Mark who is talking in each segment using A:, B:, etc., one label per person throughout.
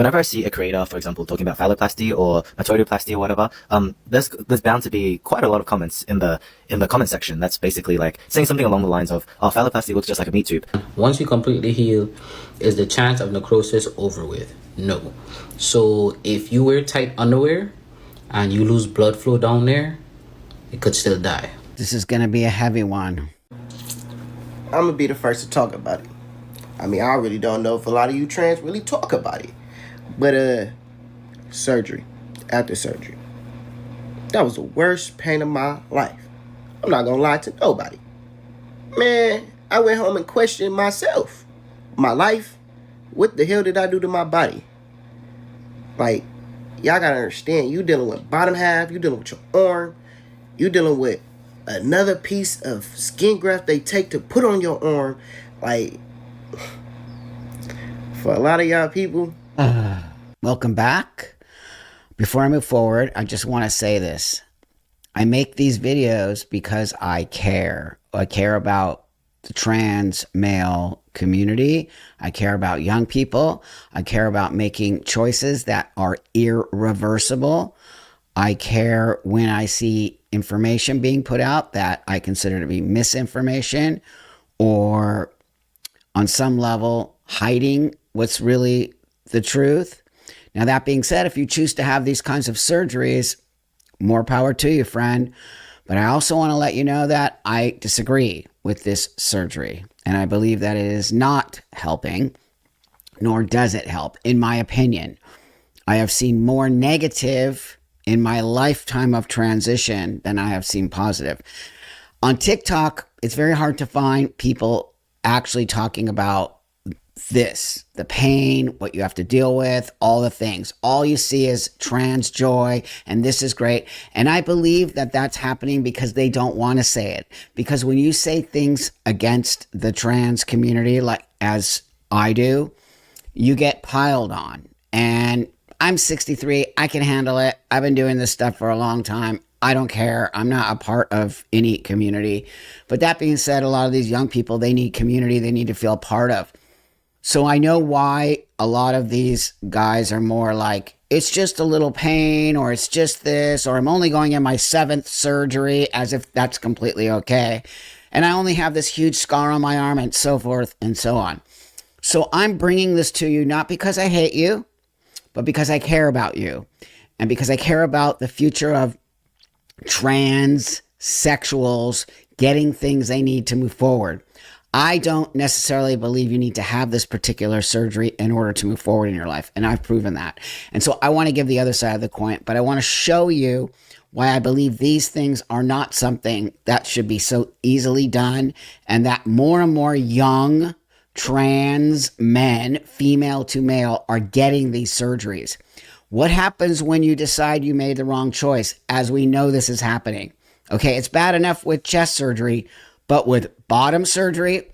A: whenever I see a creator, for example, talking about phalloplasty or matoplasty or whatever, there's bound to be quite a lot of comments in the comment section that's basically like saying something along the lines of, "Oh, phalloplasty looks just like a meat tube."
B: Once you completely heal, is the chance of necrosis over with? No. So if you wear tight underwear and you lose blood flow down there, it could still die.
C: This is going to be a heavy one.
D: I'm gonna be the first to talk about it. I mean, I really don't know if a lot of you trans really talk about it. But surgery, after surgery, that was the worst pain of my life. I'm not gonna lie to nobody. Man, I went home and questioned myself, my life. What the hell did I do to my body? Like, y'all gotta understand, you dealing with bottom half, you dealing with your arm, you dealing with another piece of skin graft they take to put on your arm. Like, for a lot of y'all people.
C: Welcome back. Before I move forward, I just want to say this. I make these videos because I care. I care about the trans male community. I care about young people. I care about making choices that are irreversible. I care when I see information being put out that I consider to be misinformation or on some level hiding what's really the truth. Now, that being said, if you choose to have these kinds of surgeries, more power to you, friend. But I also want to let you know that I disagree with this surgery. And I believe that it is not helping, nor does it help, in my opinion. I have seen more negative in my lifetime of transition than I have seen positive. On TikTok, it's very hard to find people actually talking about this, the pain, what you have to deal with, all the things. All you see is trans joy, and this is great. And I believe that that's happening because they don't want to say it. Because when you say things against the trans community, like as I do, you get piled on. And I'm 63. I can handle it. I've been doing this stuff for a long time. I don't care. I'm not a part of any community. But that being said, a lot of these young people, they need community. They need to feel part of. So I know why a lot of these guys are more like, it's just a little pain, or it's just this, or I'm only going in my 7th surgery, as if that's completely okay. And I only have this huge scar on my arm, and so forth and so on. So I'm bringing this to you not because I hate you, but because I care about you. And because I care about the future of transsexuals getting things they need to move forward. I don't necessarily believe you need to have this particular surgery in order to move forward in your life. And I've proven that. And so I want to give the other side of the coin, but I want to show you why I believe these things are not something that should be so easily done, and that more and more young trans men, female to male, are getting these surgeries. What happens when you decide you made the wrong choice? As we know, this is happening. Okay, it's bad enough with chest surgery, but with bottom surgery,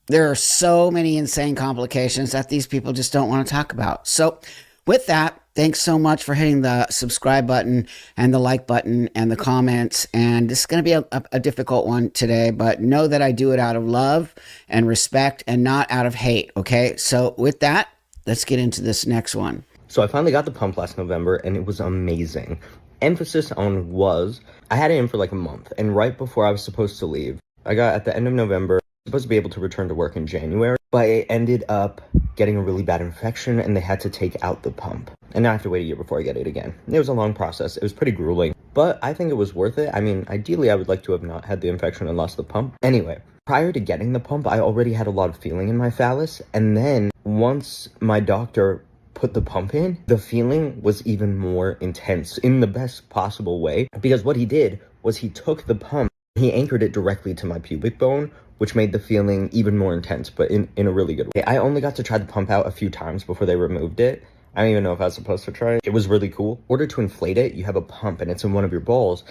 C: there are so many insane complications that these people just don't want to talk about. So with that, thanks so much for hitting the subscribe button and the like button and the comments. And this is going to be a difficult one today, but know that I do it out of love and respect and not out of hate. Okay, so with that, let's get into this next one.
E: So I finally got the pump last November, and it was amazing. Emphasis on was, I had it in for like a month, and right before I was supposed to leave, I got at the end of November, supposed to be able to return to work in January, but I ended up getting a really bad infection, and they had to take out the pump. And now I have to wait a year before I get it again. It was a long process. It was pretty grueling, but I think it was worth it. I mean, ideally, I would like to have not had the infection and lost the pump. Anyway, prior to getting the pump, I already had a lot of feeling in my phallus, and then once my doctor put the pump in, the feeling was even more intense in the best possible way, because what he did was he took the pump, he anchored it directly to my pubic bone, which made the feeling even more intense, but in a really good way. I only got to try the pump out a few times before they removed it. I don't even know if I was supposed to try it. It was really cool. In order to inflate it, you have a pump, and it's in one of your balls,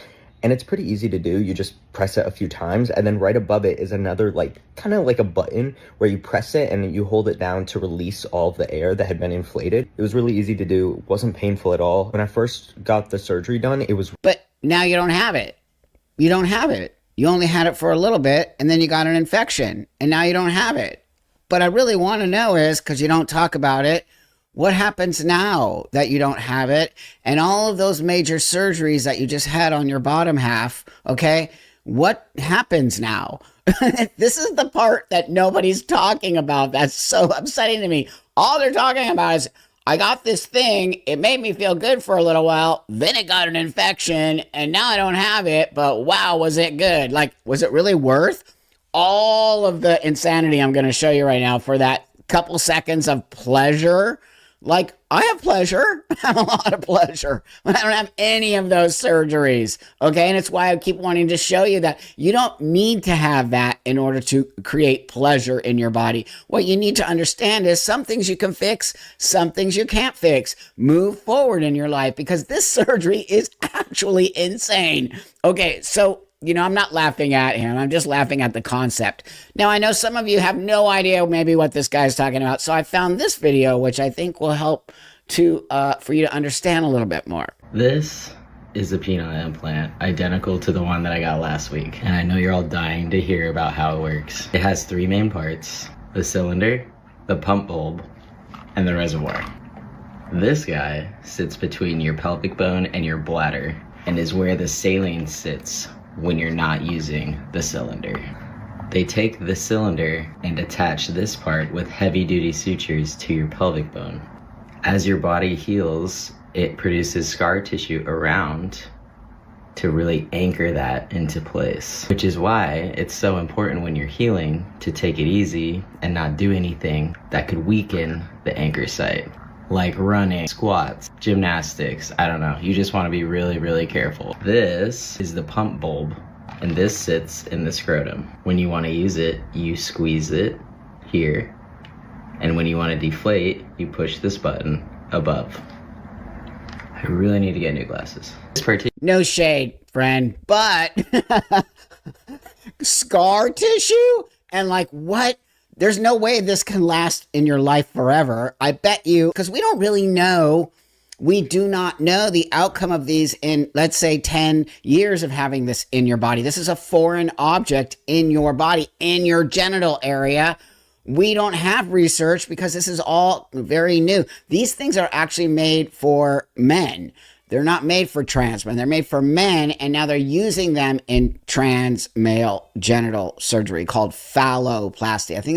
E: and it's pretty easy to do. You just press it a few times, and then right above it is another, like, kind of like a button where you press it and you hold it down to release all of the air that had been inflated. It was really easy to do. It wasn't painful at all. When I first got the surgery done, it was...
C: But now you don't have it. You don't have it. You only had it for a little bit, and then you got an infection, and now you don't have it. But I really want to know is, because you don't talk about it, What happens now that you don't have it? And all of those major surgeries that you just had on your bottom half, okay? What happens now? This is the part that nobody's talking about. That's so upsetting to me. All they're talking about is, I got this thing, it made me feel good for a little while, then it got an infection, and now I don't have it, but wow, was it good? Like, was it really worth all of the insanity I'm going to show you right now for that couple seconds of pleasure? Like, I have pleasure. I have a lot of pleasure. I don't have any of those surgeries. Okay. And it's why I keep wanting to show you that you don't need to have that in order to create pleasure in your body. What you need to understand is some things you can fix, some things you can't fix. Move forward in your life, because this surgery is actually insane. Okay. So, I'm not laughing at him. I'm just laughing at the concept. Now, I know some of you have no idea maybe what this guy's talking about. So I found this video, which I think will help for you to understand a little bit more.
B: This is a penile implant, identical to the one that I got last week. And I know you're all dying to hear about how it works. It has three main parts: the cylinder, the pump bulb, and the reservoir. This guy sits between your pelvic bone and your bladder and is where the saline sits when you're not using the cylinder. They take the cylinder and attach this part with heavy-duty sutures to your pelvic bone. As your body heals, it produces scar tissue around to really anchor that into place, which is why it's so important when you're healing to take it easy and not do anything that could weaken the anchor site, like running, squats, gymnastics. I don't know. You just want to be really, really careful. This is the pump bulb, and this sits in the scrotum. When you want to use it, you squeeze it here. And when you want to deflate, you push this button above. I really need to get new glasses.
C: No shade, friend, but scar tissue? And like, what? There's no way this can last in your life forever. I bet you, because we don't really know, we do not know the outcome of these in, let's say, 10 years of having this in your body. This is a foreign object in your body, in your genital area. We don't have research because this is all very new. These things are actually made for men. They're not made for trans men. They're made for men, and now they're using them in trans male genital surgery called phalloplasty. I think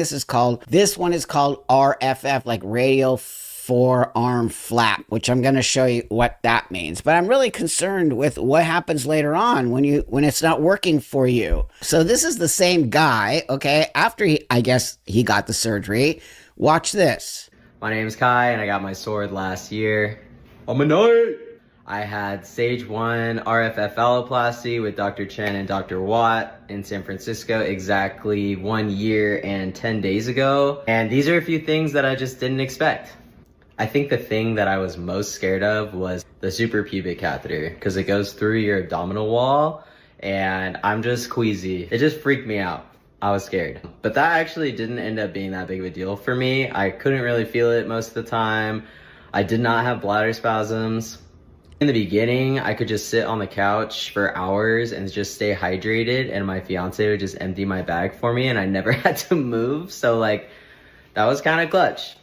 C: this one is called RFF, like radial forearm flap, which I'm going to show you what that means. But I'm really concerned with what happens later on when it's not working for you. So this is the same guy, okay? After I guess he got the surgery. Watch this.
F: My name's Kai, and I got my sword last year. I'm a knight! I had stage 1 RFF phalloplasty with Dr. Chen and Dr. Watt in San Francisco exactly 1 year and 10 days ago. And these are a few things that I just didn't expect. I think the thing that I was most scared of was the suprapubic catheter, because it goes through your abdominal wall and I'm just queasy. It just freaked me out. I was scared. But that actually didn't end up being that big of a deal for me. I couldn't really feel it most of the time. I did not have bladder spasms. In the beginning, I could just sit on the couch for hours and just stay hydrated, and my fiance would just empty my bag for me and I never had to move. So like, that was kind of clutch.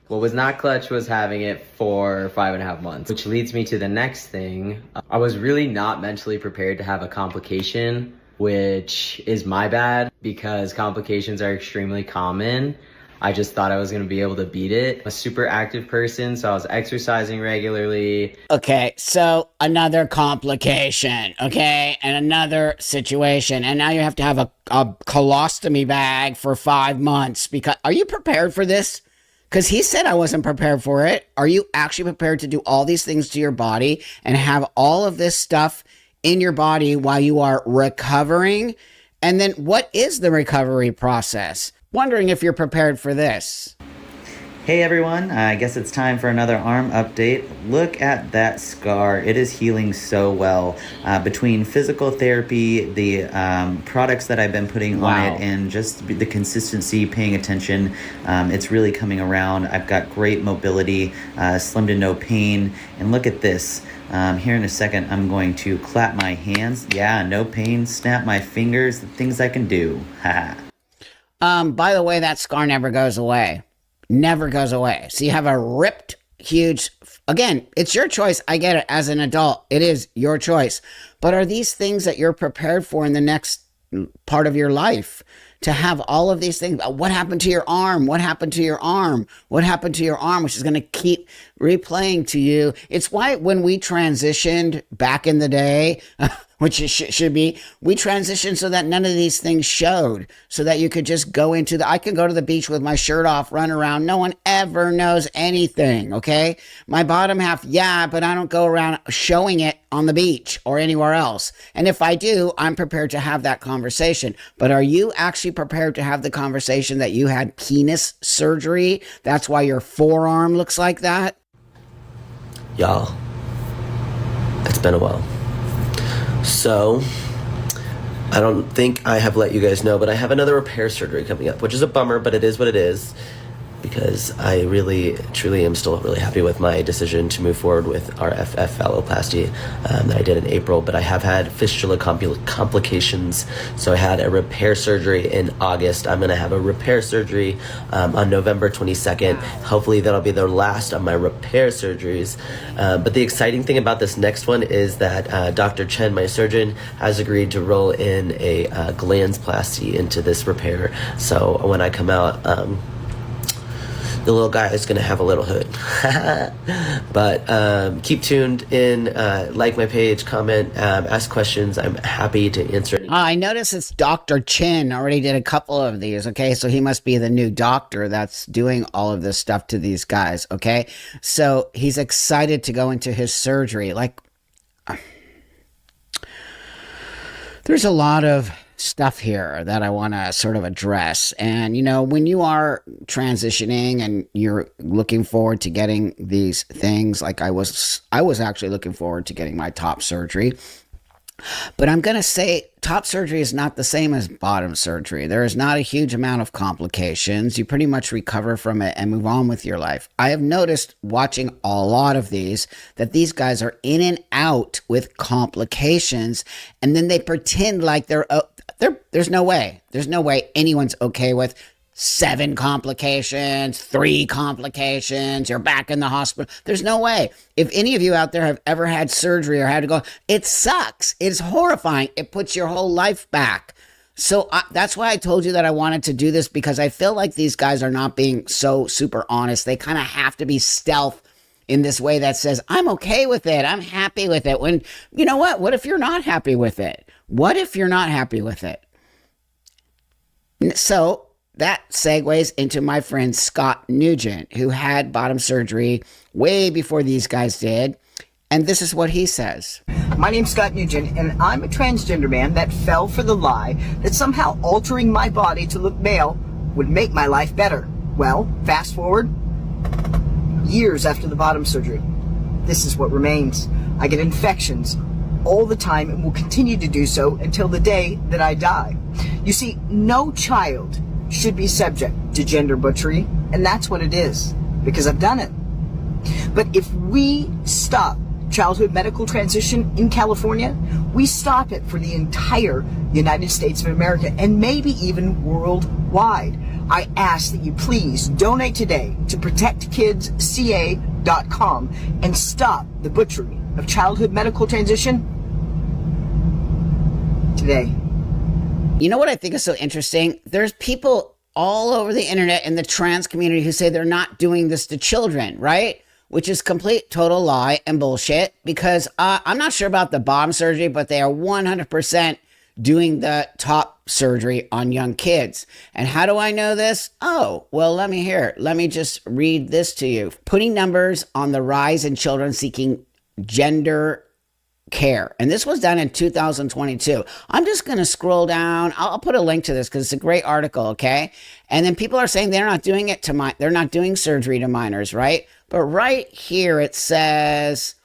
F: What was not clutch was having it for 5.5 months, which leads me to the next thing. I was really not mentally prepared to have a complication, which is my bad because complications are extremely common. I just thought I was going to be able to beat it. I'm a super active person, so I was exercising regularly.
C: Okay, so another complication, okay, and another situation, and now you have to have a colostomy bag for 5 months. Because are you prepared for this? Because he said I wasn't prepared for it. Are you actually prepared to do all these things to your body and have all of this stuff in your body while you are recovering? And then what is the recovery process? Wondering if you're prepared for this.
G: Hey everyone, I guess it's time for another arm update. Look at that scar. It is healing so well. Between physical therapy, the products that I've been putting on it, and just the consistency, paying attention, it's really coming around. I've got great mobility, slim to no pain. And look at this. Here in a second, I'm going to clap my hands. Yeah, no pain. Snap my fingers. The things I can do. Ha.
C: By the way, that scar never goes away. never goes away. So you have a ripped, huge, again, it's your choice. I get it. As an adult, it is your choice. But are these things that you're prepared for in the next part of your life? To have all of these things, what happened to your arm? What happened to your arm? What happened to your arm? Which is going to keep replaying to you. It's why when we transitioned back in the day, which it should be, we transitioned so that none of these things showed, so that you could just go into I can go to the beach with my shirt off, run around. No one ever knows anything, okay? My bottom half, yeah, but I don't go around showing it on the beach or anywhere else. And if I do, I'm prepared to have that conversation. But are you actually prepared to have the conversation that you had penis surgery? That's why your forearm looks like that?
H: Y'all, it's been a while. So, I don't think I have let you guys know, but I have another repair surgery coming up, which is a bummer, but it is what it is. Because I really, truly am still really happy with my decision to move forward with RFF phalloplasty that I did in April. But I have had fistula complications. So I had a repair surgery in August. I'm going to have a repair surgery on November 22nd. Hopefully that'll be the last of my repair surgeries. But the exciting thing about this next one is that Dr. Chen, my surgeon, has agreed to roll in a glandsplasty into this repair. So when I come out, the little guy is going to have a little hood. But keep tuned in, like my page, comment, ask questions. I'm happy to answer any.
C: I notice it's Dr. Chin already did a couple of these, okay? So he must be the new doctor that's doing all of this stuff to these guys, okay? So he's excited to go into his surgery. Like, there's a lot of stuff here that I want to sort of address. And, you know, when you are transitioning and you're looking forward to getting these things, like I was actually looking forward to getting my top surgery. But I'm going to say top surgery is not the same as bottom surgery. There is not a huge amount of complications. You pretty much recover from it and move on with your life. I have noticed watching a lot of these that these guys are in and out with complications, and then they pretend like there's no way anyone's okay with 7 complications, 3 complications, you're back in the hospital. There's no way. If any of you out there have ever had surgery or had to go, it sucks. It's horrifying. It puts your whole life back. So that's why I told you that I wanted to do this, because I feel like these guys are not being so super honest. They kind of have to be stealth in this way that says, I'm okay with it. I'm happy with it. When, you know what? What if you're not happy with it? What if you're not happy with it? So that segues into my friend Scott Nugent, who had bottom surgery way before these guys did. And this is what he says.
I: My name's Scott Nugent, and I'm a transgender man that fell for the lie that somehow altering my body to look male would make my life better. Well, fast forward, years after the bottom surgery, this is what remains. I get infections all the time and will continue to do so until the day that I die. You see, no child should be subject to gender butchery, and that's what it is, because I've done it. But if we stop childhood medical transition in California, we stop it for the entire United States of America and maybe even worldwide. I ask that you please donate today to protectkidsca.com and stop the butchery of childhood medical transition today.
C: You know what I think is so interesting? There's people all over the internet in the trans community who say they're not doing this to children, right? Which is complete, total lie and bullshit, because I'm not sure about the bottom surgery, but they are 100% doing the top surgery on young kids. And how do I know this? Oh, well, let me hear it. Let me just read this to you. Putting numbers on the rise in children seeking gender care. And this was done in 2022. I'm just going to scroll down. I'll put a link to this because it's a great article, okay? And then people are saying they're not doing it to they're not doing surgery to minors, right? But right here it says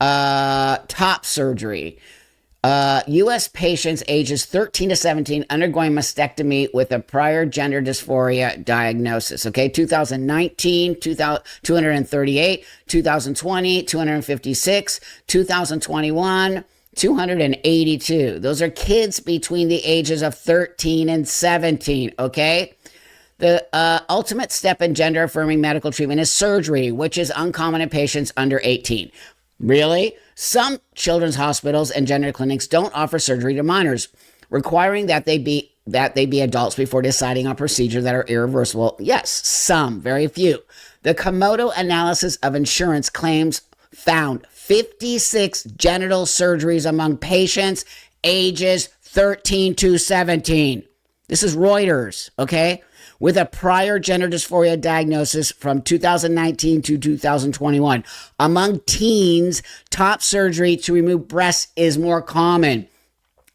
C: top surgery. U.S. patients ages 13 to 17 undergoing mastectomy with a prior gender dysphoria diagnosis. Okay, 2019, 238, 2020, 256, 2021, 282. Those are kids between the ages of 13 and 17, okay? The ultimate step in gender affirming medical treatment is surgery, which is uncommon in patients under 18. Really? Some children's hospitals and gender clinics don't offer surgery to minors, requiring that they be adults before deciding on procedures that are irreversible. Yes, some, very few. The Komodo analysis of insurance claims found 56 genital surgeries among patients ages 13 to 17. This is Reuters, okay? With a prior gender dysphoria diagnosis from 2019 to 2021. Among teens, top surgery to remove breasts is more common.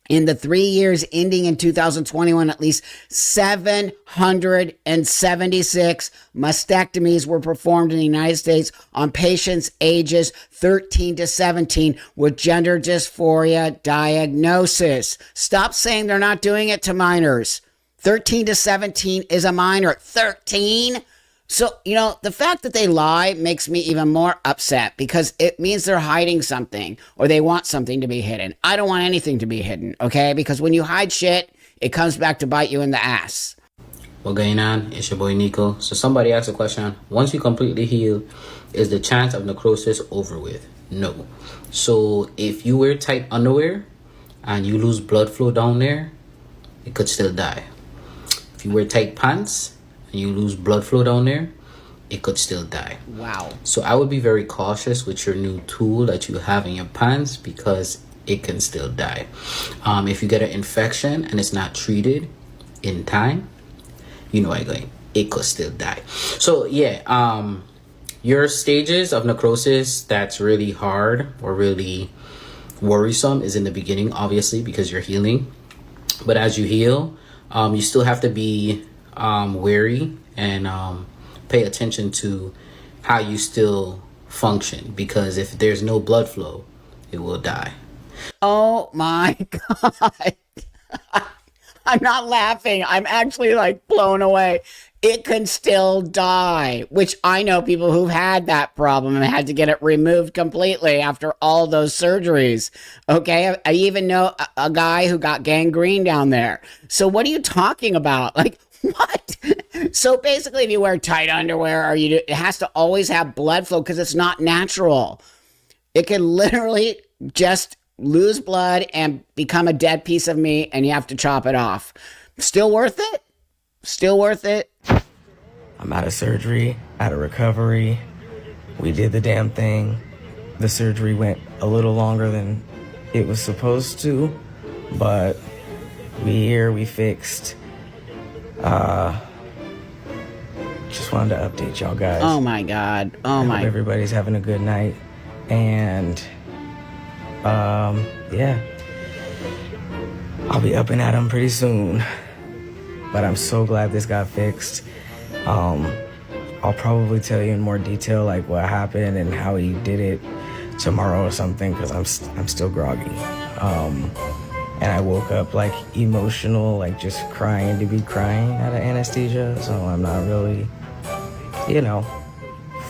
C: In the 3 years ending in 2021, at least 776 mastectomies were performed in the United States on patients ages 13 to 17 with gender dysphoria diagnosis. Stop saying they're not doing it to minors. 13 to 17 is a minor. 13? So, the fact that they lie makes me even more upset because it means they're hiding something or they want something to be hidden. I don't want anything to be hidden, okay? Because when you hide shit, it comes back to bite you in the ass.
J: What's going on? It's your boy Nico. So somebody asked a question. Once you completely heal, is the chance of necrosis over with? No. So if you wear tight underwear and you lose blood flow down there, it could still die. If you wear tight pants and you lose blood flow down there, it could still die.
C: Wow.
J: So I would be very cautious with your new tool that you have in your pants because it can still die. If you get an infection and it's not treated in time, it could still die. So yeah, your stages of necrosis that's really hard or really worrisome is in the beginning, obviously, because you're healing. But as you heal, you still have to be wary and pay attention to how you still function, because if there's no blood flow, it will die.
C: Oh my God. I'm not laughing. I'm actually blown away. It can still die, which I know people who've had that problem and had to get it removed completely after all those surgeries. Okay. I even know a guy who got gangrene down there. So what are you talking about? What? So basically, if you wear tight underwear it has to always have blood flow because it's not natural. It can literally just lose blood and become a dead piece of meat and you have to chop it off. Still worth it? Still worth it?
K: I'm out of surgery, out of recovery. We did the damn thing. The surgery went a little longer than it was supposed to, but we fixed. Just wanted to update y'all guys.
C: Oh my God.
K: I hope everybody's having a good night. And yeah, I'll be up and at 'em pretty soon. But I'm so glad this got fixed. I'll probably tell you in more detail what happened and how he did it tomorrow or something, because I'm still groggy. And I woke up emotional, just crying to be crying out of anesthesia. So I'm not really,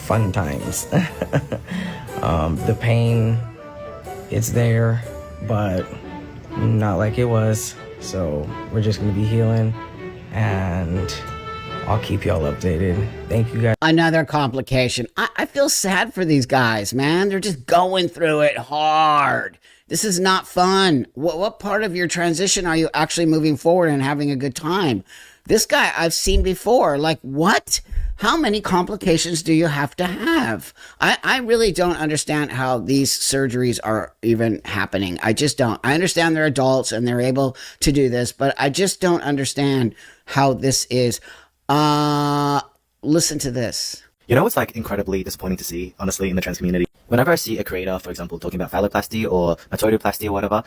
K: fun times. The pain, it's there, but not like it was. So we're just gonna be healing, and I'll keep y'all updated. Thank you guys.
C: Another complication. I feel sad for these guys, man. They're just going through it hard. This is not fun. What part of your transition are you actually moving forward and having a good time? This guy I've seen before. What? How many complications do you have to have? I really don't understand how these surgeries are even happening. I just don't. I understand they're adults and they're able to do this, but I just don't understand how this is. Listen to this.
A: It's incredibly disappointing to see, honestly, in the trans community. Whenever I see a creator, for example, talking about phalloplasty or matoidoplasty or whatever,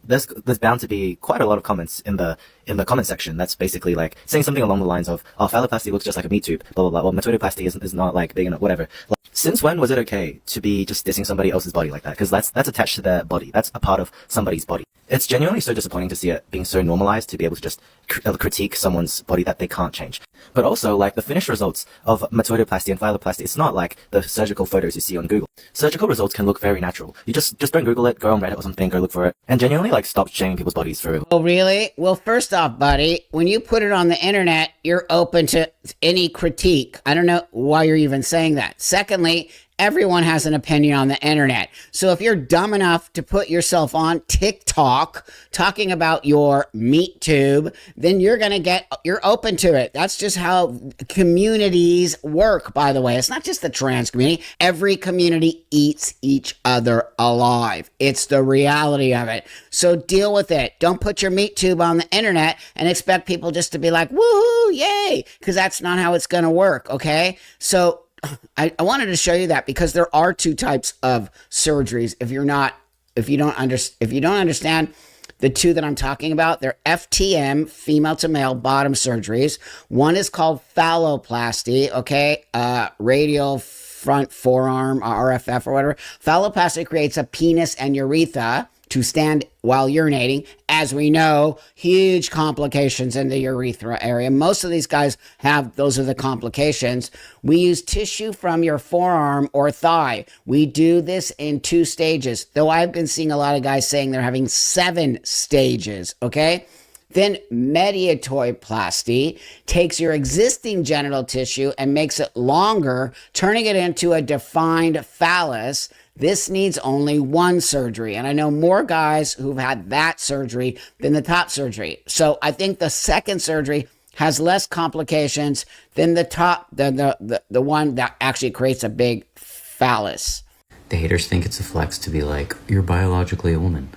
A: there's bound to be quite a lot of comments in the comment section that's basically saying something along the lines of, oh, phalloplasty looks just like a meat tube, blah, blah, blah. Well, matoidoplasty is not big enough, whatever. Since when was it okay to be just dissing somebody else's body like that? Because that's attached to their body. That's a part of somebody's body. It's genuinely so disappointing to see it being so normalized to be able to just critique someone's body that they can't change. But also, like, the finished results of metoidoplasty and phalloplasty, it's not like the surgical photos you see on Google. Surgical results can look very natural. You just don't Google it, go on Reddit or something, go look for it, and genuinely, like, stop shaming people's bodies for it.
C: Oh, really? Well, first off, buddy, when you put it on the internet, you're open to any critique. I don't know why you're even saying that. Secondly, everyone has an opinion on the internet. So if you're dumb enough to put yourself on TikTok talking about your meat tube, then you're open to it. That's just how communities work, by the way. It's not just the trans community. Every community eats each other alive. It's the reality of it. So deal with it. Don't put your meat tube on the internet and expect people just to be like, woohoo, yay, because that's not how it's going to work, okay? So I wanted to show you that because there are two types of surgeries. If you don't understand the two that I'm talking about, they're FTM, female to male bottom surgeries. One is called phalloplasty, okay? Radial front forearm, RFF or whatever. Phalloplasty creates a penis and urethra to stand while urinating. As we know, huge complications in the urethra area. Most of these guys those are the complications. We use tissue from your forearm or thigh. We do this in 2 stages, though I've been seeing a lot of guys saying they're having 7 stages, okay? Then mediatoidoplasty takes your existing genital tissue and makes it longer, turning it into a defined phallus. This needs only 1 surgery. And I know more guys who've had that surgery than the top surgery. So I think the second surgery has less complications than the one that actually creates a big phallus.
L: The haters think it's a flex to be like, you're biologically a woman.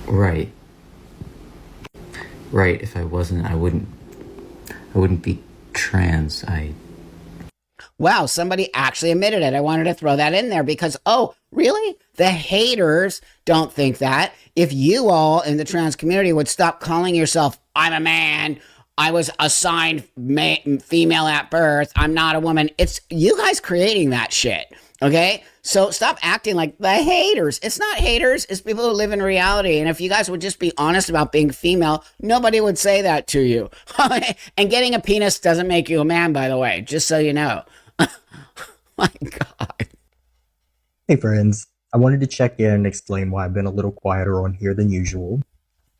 L: Right. Right, if I wasn't, I wouldn't be trans.
C: Wow, somebody actually admitted it. I wanted to throw that in there because, oh, really? The haters don't think that. If you all in the trans community would stop calling yourself, I'm a man, I was assigned female at birth, I'm not a woman. It's you guys creating that shit, okay? So stop acting like the haters. It's not haters, it's people who live in reality. And if you guys would just be honest about being female, nobody would say that to you. And getting a penis doesn't make you a man, by the way, just so you know. My God.
M: Hey friends, I wanted to check in and explain why I've been a little quieter on here than usual.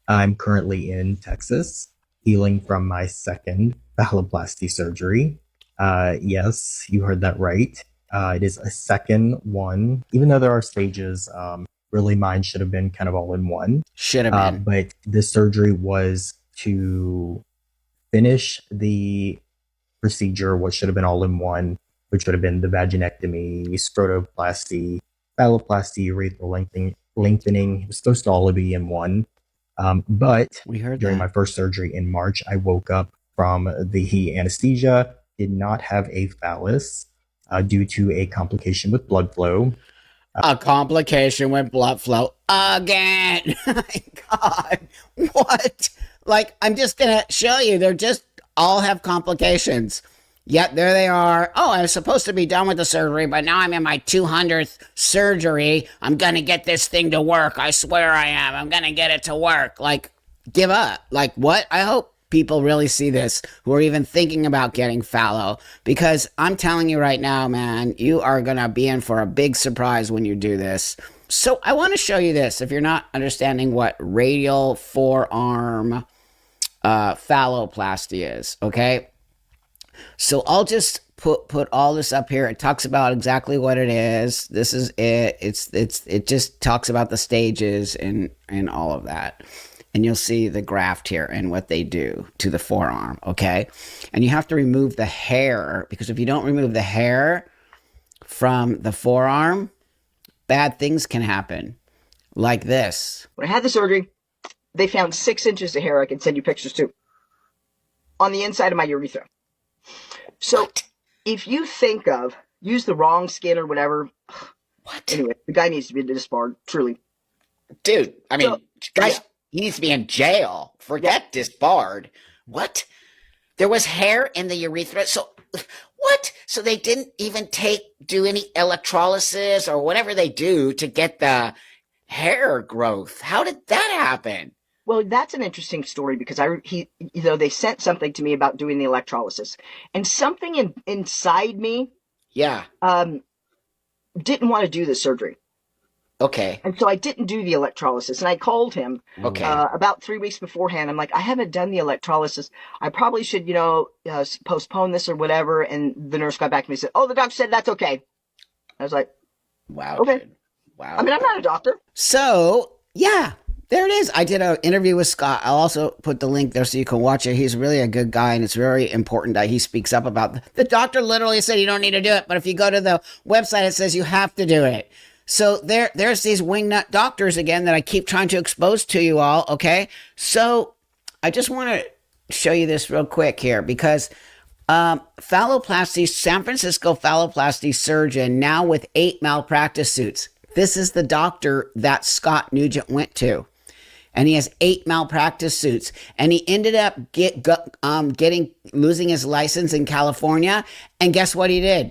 M: I'm currently in Texas, healing from my second phalloplasty surgery. Yes, you heard that right. It is a second one, even though there are stages. Really, mine should have been kind of all in one.
C: Should have been.
M: But this surgery was to finish the procedure, what should have been all in one, which would have been the vaginectomy, scrotoplasty, phalloplasty, urethral lengthening. It was supposed to all be in one. But during my first surgery in March, I woke up from the anesthesia, did not have a phallus due to a complication with blood flow.
C: A complication with blood flow again. My God, what? Like, I'm just going to show you. They're just all have complications. Yet there they are. Oh, I was supposed to be done with the surgery, but now I'm in my 200th surgery. I'm going to get this thing to work. I swear I am. I'm going to get it to work. Like, give up. Like, what? I hope people really see this who are even thinking about getting phallo, because I'm telling you right now, man, you are going to be in for a big surprise when you do this. So I want to show you this if you're not understanding what radial forearm phalloplasty is, okay? So I'll just put all this up here. It talks about exactly what it is. This is it. It just talks about the stages and all of that. And you'll see the graft here and what they do to the forearm, okay? And you have to remove the hair, because if you don't remove the hair from the forearm, bad things can happen, like this.
I: When I had the surgery, they found 6 inches of hair I can send you pictures to on the inside of my urethra. So if you think of, use the wrong skin or whatever. What? Anyway, the guy needs to be disbarred, truly.
C: Dude, I mean, guys, he needs to be in jail. Forget disbarred. What? There was hair in the urethra? So, what? So they didn't even do any electrolysis or whatever they do to get the hair growth. How did that happen?
I: Well, that's an interesting story because they sent something to me about doing the electrolysis, and something inside me,
C: Yeah.
I: didn't want to do the surgery.
C: Okay.
I: And so I didn't do the electrolysis, and I called him
C: Okay.
I: about 3 weeks beforehand. I'm like, I haven't done the electrolysis. I probably should, postpone this or whatever. And the nurse got back to me and said, oh, the doctor said that's okay. I was like,
C: wow.
I: Okay.
C: Dude. Wow.
I: I mean, I'm not a doctor.
C: So, yeah. There it is. I did an interview with Scott. I'll also put the link there so you can watch it. He's really a good guy, and it's very important that he speaks up about the doctor literally said you don't need to do it, but if you go to the website, it says you have to do it. So there's these wingnut doctors again that I keep trying to expose to you all, okay? So I just want to show you this real quick here because Phalloplasty, San Francisco Phalloplasty surgeon, now with 8 malpractice suits. This is the doctor that Scott Nugent went to. And he has 8 malpractice suits. And he ended up losing his license in California. And guess what he did?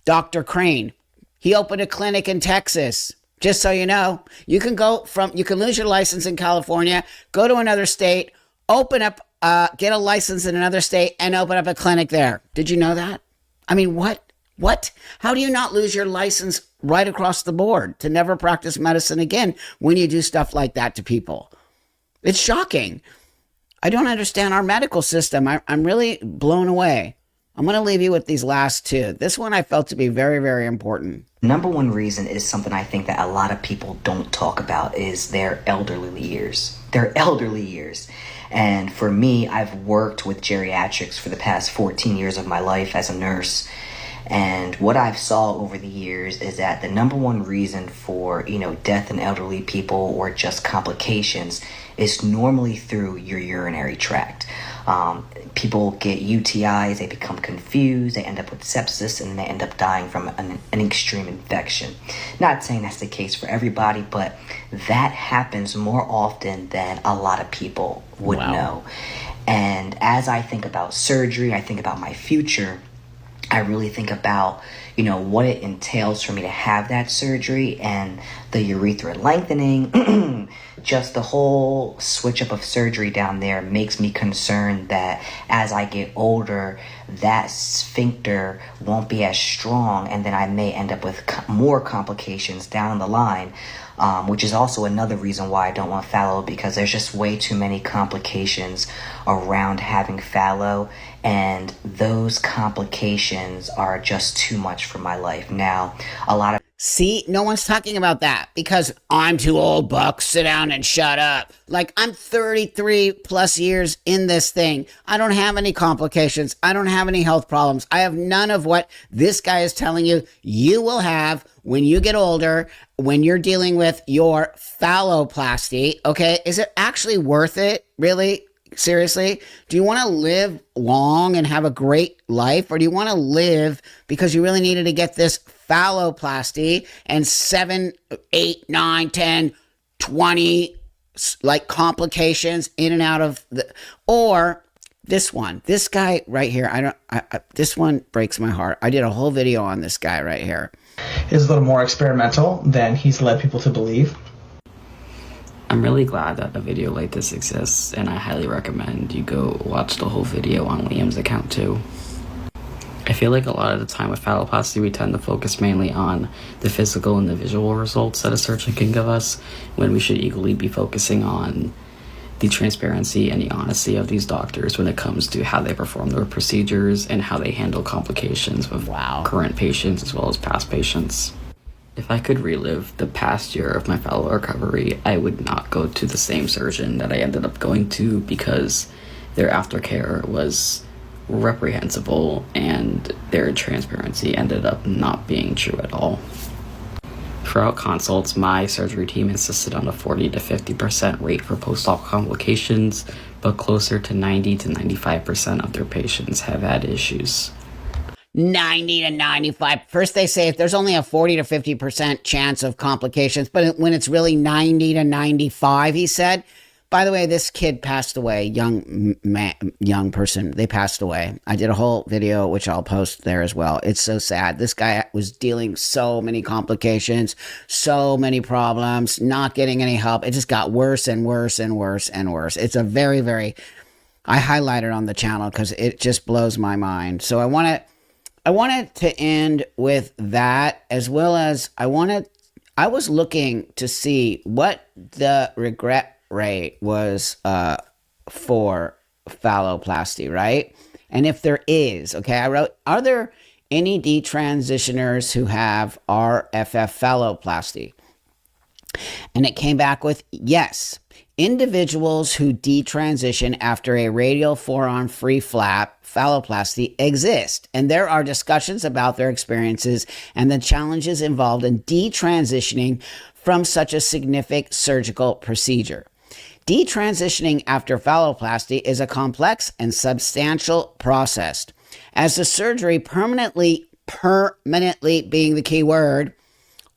C: Dr. Crane. He opened a clinic in Texas. Just so you know, you can lose your license in California, go to another state, get a license in another state, and open up a clinic there. Did you know that? I mean, what? How do you not lose your license right across the board to never practice medicine again when you do stuff like that to people? It's shocking. I don't understand our medical system. I'm really blown away. I'm going to leave you with these last 2. This one I felt to be very, very important.
N: Number one reason is something I think that a lot of people don't talk about is their elderly years. Their elderly years. And for me, I've worked with geriatrics for the past 14 years of my life as a nurse. And what I've saw over the years is that the number one reason for, death in elderly people or just complications is normally through your urinary tract. People get UTIs, they become confused, they end up with sepsis, and they end up dying from an extreme infection. Not saying that's the case for everybody, but that happens more often than a lot of people would know. And as I think about surgery, I think about my future, I really think about, what it entails for me to have that surgery and the urethra lengthening. Just the whole switch up of surgery down there makes me concerned that as I get older, that sphincter won't be as strong, and then I may end up with more complications down the line. Which is also another reason why I don't want fallow, because there's just way too many complications around having fallow, and those complications are just too much for my life. Now, a lot of
C: See, no one's talking about that because I'm too old, Buck. Sit down and shut up. Like, I'm 33 plus years in this thing. I don't have any complications. I don't have any health problems. I have none of what this guy is telling you you will have when you get older, when you're dealing with your phalloplasty. Okay, is it actually worth it? Really? Seriously? Do you want to live long and have a great life, or do you want to live because you really needed to get this phalloplasty and 7, 8, 9, 10, 20 like complications in and out of or this guy right here? This one breaks my heart. I did a whole video on this guy right here.
O: Is a little more experimental than he's led people to believe.
B: I'm really glad that a video like this exists, and I highly recommend you go watch the whole video on Liam's account too. I feel like a lot of the time with phalloplasty, we tend to focus mainly on the physical and the visual results that a surgeon can give us, when we should equally be focusing on the transparency and the honesty of these doctors when it comes to how they perform their procedures and how they handle complications with current patients as well as past patients. If I could relive the past year of my fallow recovery, I would not go to the same surgeon that I ended up going to, because their aftercare was reprehensible and their transparency ended up not being true at all. Throughout consults, my surgery team insisted on a 40 to 50% rate for post-op complications, but closer to 90 to 95% of their patients have had issues.
C: 90 to 95. First they say if there's only a 40 to 50% chance of complications, but when it's really 90 to 95, he said, By the way, this kid passed away, young person. They passed away. I did a whole video, which I'll post there as well. It's so sad. This guy was dealing so many complications, so many problems, not getting any help. It just got worse and worse and worse and worse. It's a very, very, I highlighted on the channel because it just blows my mind. So I wanted to end with that, as well as I was looking to see what the regret rate was for phalloplasty, right? And if there is, okay, I wrote, are there any detransitioners who have RFF phalloplasty? And it came back with yes. Individuals who detransition after a radial forearm free flap phalloplasty exist, and there are discussions about their experiences and the challenges involved in detransitioning from such a significant surgical procedure. Detransitioning after phalloplasty is a complex and substantial process, as the surgery permanently being the key word,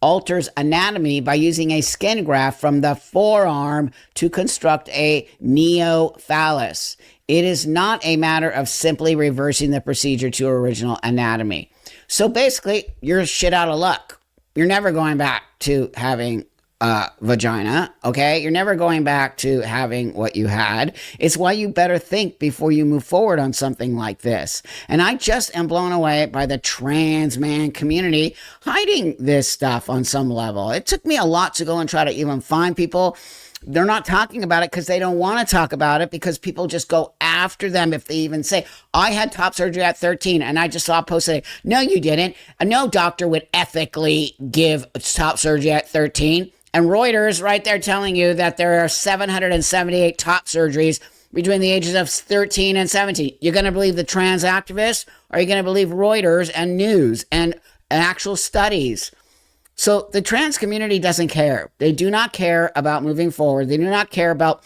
C: alters anatomy by using a skin graft from the forearm to construct a neophallus. It is not a matter of simply reversing the procedure to original anatomy. So basically, you're shit out of luck. You're never going back to having a vagina, okay? You're never going back to having what you had. It's why you better think before you move forward on something like this. And I just am blown away by the trans man community hiding this stuff on some level. It took me a lot to go and try to even find people. They're not talking about it because they don't want to talk about it, because people just go after them if they even say, I had top surgery at 13, and I just saw a post saying, no, you didn't. No doctor would ethically give top surgery at 13. And Reuters right there telling you that there are 778 top surgeries between the ages of 13 and 17. You're going to believe the trans activists, or are you going to believe Reuters and news and actual studies? So the trans community doesn't care. They do not care about moving forward. They do not care about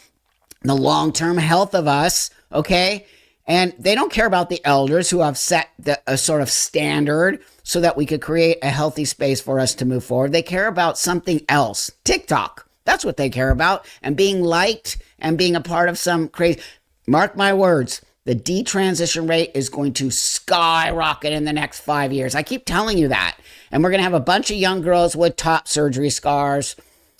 C: the long-term health of us, okay? And they don't care about the elders who have set a sort of standard so that we could create a healthy space for us to move forward. They care about something else. TikTok. That's what they care about. And being liked and being a part of some crazy... Mark my words. The detransition rate is going to skyrocket in the next 5 years. I keep telling you that. And we're going to have a bunch of young girls with top surgery scars.